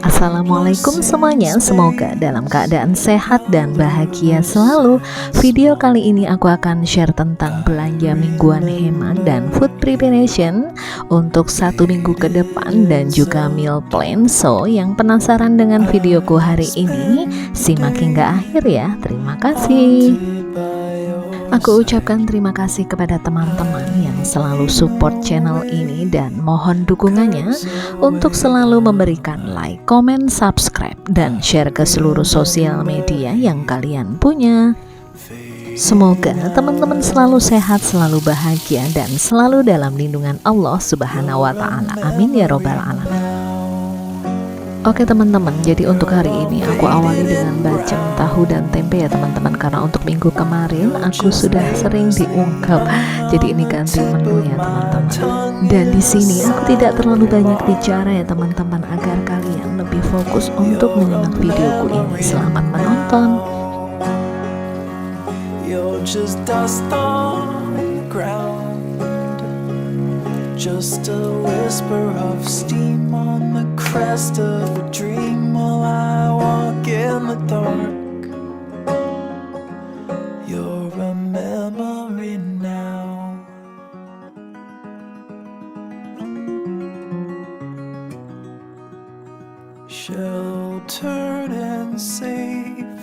Assalamualaikum semuanya, semoga dalam keadaan sehat dan bahagia selalu. Video kali ini aku akan share tentang belanja mingguan hemat dan food preparation untuk 1 minggu ke depan dan juga meal plan. So, yang penasaran dengan videoku hari ini, simak hingga akhir ya. Terima kasih. Aku ucapkan terima kasih kepada teman-teman yang selalu support channel ini dan mohon dukungannya untuk selalu memberikan like, comment, subscribe, dan share ke seluruh sosial media yang kalian punya. Semoga teman-teman selalu sehat, selalu bahagia, dan selalu dalam lindungan Allah Subhanahu wa Ta'ala. Amin ya Robbal 'Alamin. Oke teman-teman, jadi untuk hari ini aku awali dengan bacem tahu dan tempe ya teman-teman, karena untuk minggu kemarin aku sudah sering diungkap. Jadi ini ganti menu ya teman-teman. Dan di sini aku tidak terlalu banyak bicara ya teman-teman, agar kalian lebih fokus untuk menyimak videoku ini. Selamat menonton. Just a whisper of steam on the crest of a dream while I walk in the dark. You're a memory now. Sheltered and safe,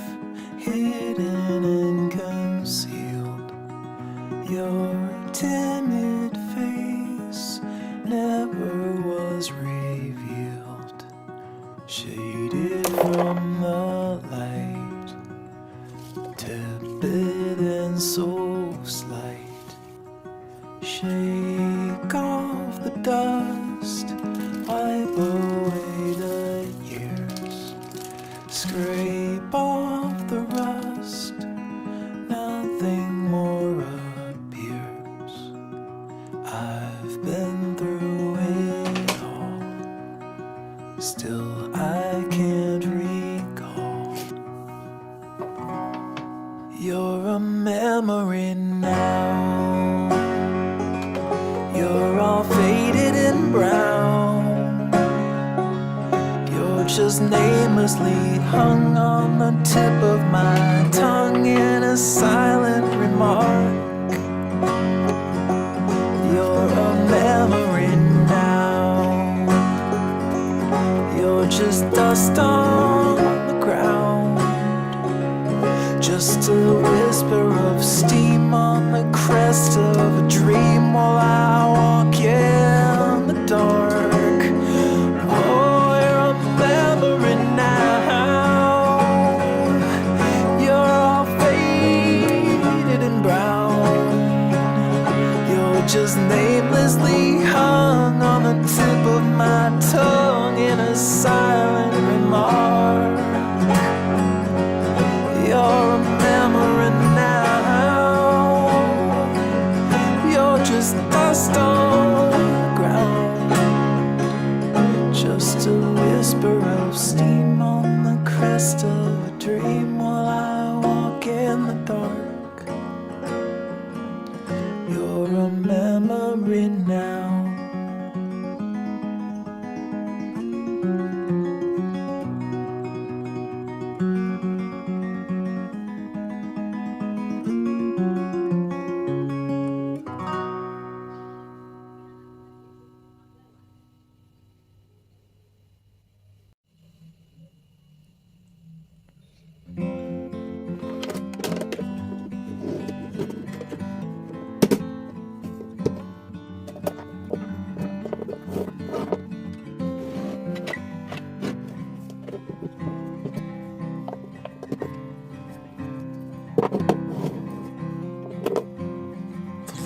hidden and concealed. Your timid face never was revealed, shaded from the light, tepid and so slight. Shake off the dust, wipe away the years, scrape off the rust, nothing more appears. I've been through it all, still I can't recall. You're a memory now. You're all faded and brown. You're just namelessly hung on the tip of my tongue in a silent remark. You're a memory now. You're just dust on the ground, just a whisper of steam on the crest of a dream while I walk in the dark. Oh, you're a memory now. You're all faded and brown. You're just namelessly hung on the tip of my tongue in a silent remark. You're a memory now. You're just dust on the ground, just a whisper of steam on the crest of a dream while I walk in the dark. You're a memory now.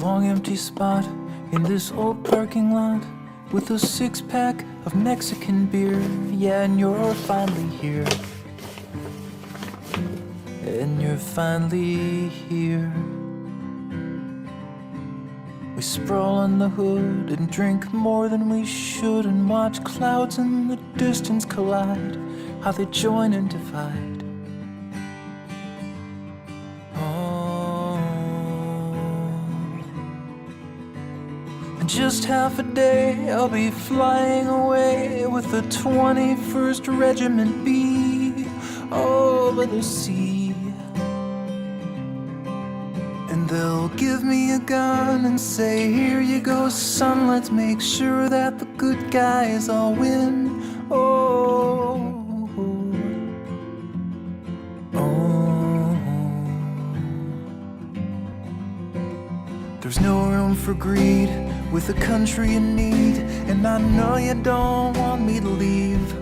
Long empty spot in this old parking lot with a 6-pack of Mexican beer. Yeah, and you're finally here. And you're finally here. We sprawl on the hood and drink more than we should, and watch clouds in the distance collide, how they join and divide. just half a day, I'll be flying away with the 21st Regiment B over the sea. And they'll give me a gun and say, here you go, son, let's make sure that the good guys all win. Oh, oh. There's no room for greed with a country in need, and I know you don't want me to leave,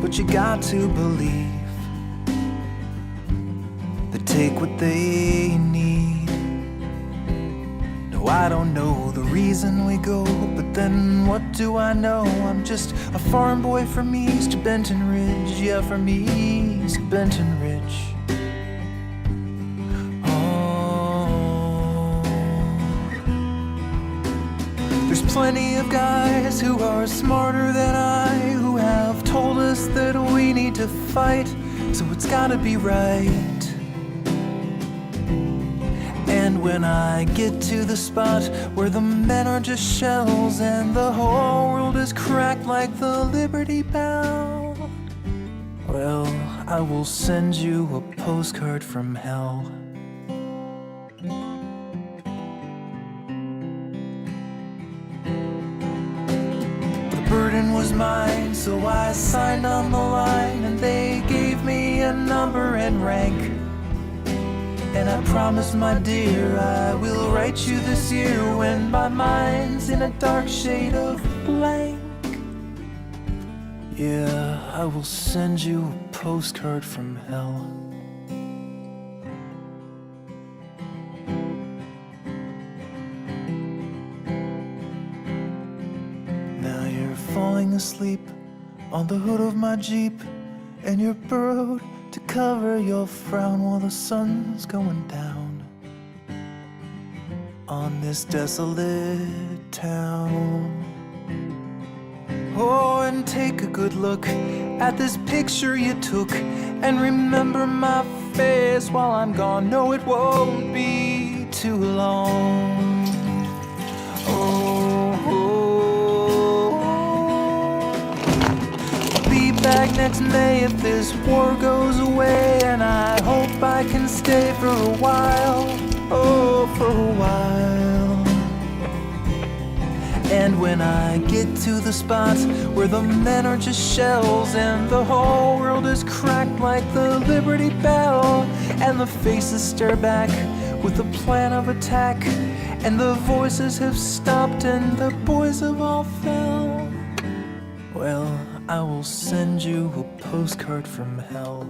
but you got to believe they take what they need. No, I don't know the reason we go, but then what do I know? I'm just a farm boy from East Benton Ridge. Yeah, from East Benton Ridge. There's plenty of guys who are smarter than I, who have told us that we need to fight, so it's gotta be right. And when I get to the spot where the men are just shells and the whole world is cracked like the Liberty Bell, well, I will send you a postcard from hell. Burden was mine, so I signed on the line, and they gave me a number and rank. And I promised, my dear, I will write you this year when my mind's in a dark shade of blank. Yeah, I will send you a postcard from hell. Falling asleep on the hood of my Jeep, and you're burrowed to cover your frown while the sun's going down on this desolate town. Oh, and take a good look at this picture you took, and remember my face while I'm gone. No, it won't be too long. Back next May if this war goes away, and I hope I can stay for a while, oh, for a while. And when I get to the spot where the men are just shells and the whole world is cracked like the Liberty Bell, and the faces stare back with a plan of attack, and the voices have stopped and the boys have all fell, well, I will send you a postcard from hell.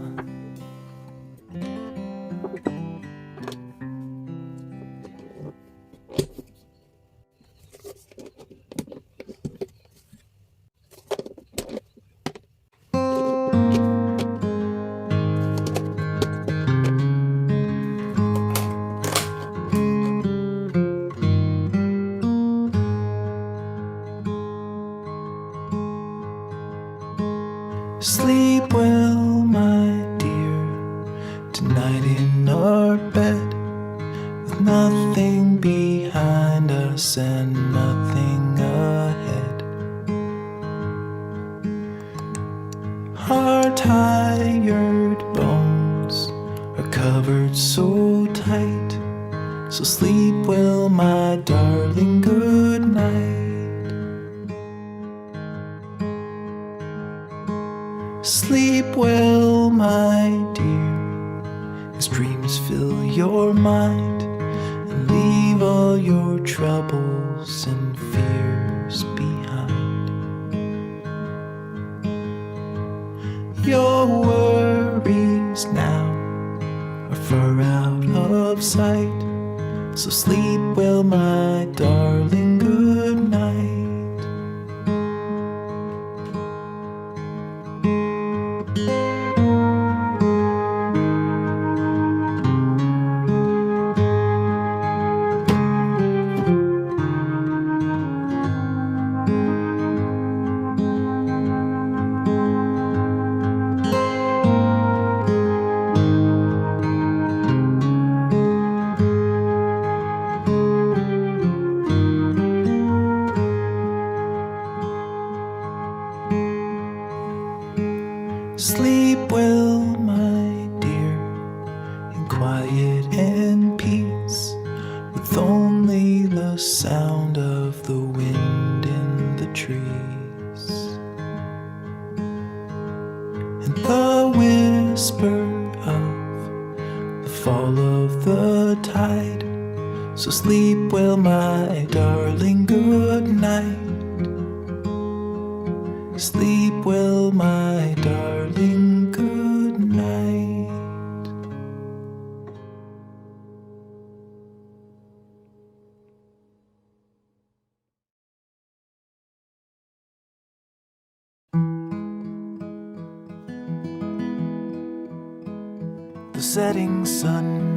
Sleep well, my dear, tonight in our bed, with nothing behind us and nothing ahead. Our tired bones are covered so tight, so sleep well, my darling, good night. Sleep well, my dear, as dreams fill your mind and leave all your troubles and fears behind. Your worries now are far out of sight, so sleep well, my darling, good night. Sleep well, my dear, in quiet and peace, with only the sound of the wind in the trees, and the whisper of the fall of the tide. So sleep well, my darling, good night. Sleep well, my darling, good night. The setting sun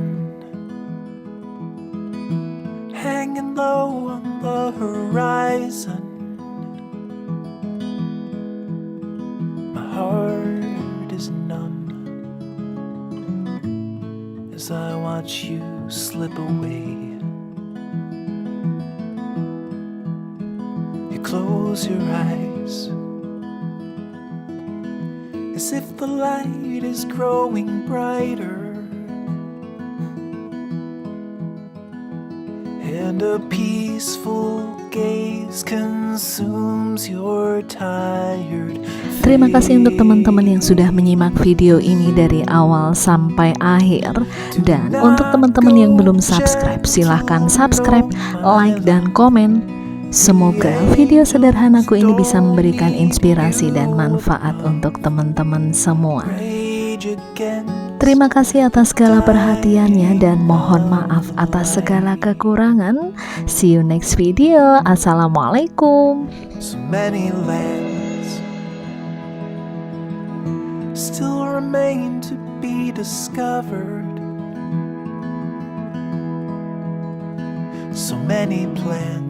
hanging low on the horizon. My heart is numb as I watch you slip away. You close your eyes as if the light is growing brighter, and a peaceful gaze consumes your tired. Terima kasih untuk teman-teman yang sudah menyimak video ini dari awal sampai akhir. Dan untuk teman-teman yang belum subscribe, silahkan subscribe, like, dan komen. Semoga video sederhanaku ini bisa memberikan inspirasi dan manfaat untuk teman-teman semua. Terima kasih atas segala perhatiannya dan mohon maaf atas segala kekurangan. See you next video. Assalamualaikum. So many lands still remain to be discovered. So many plans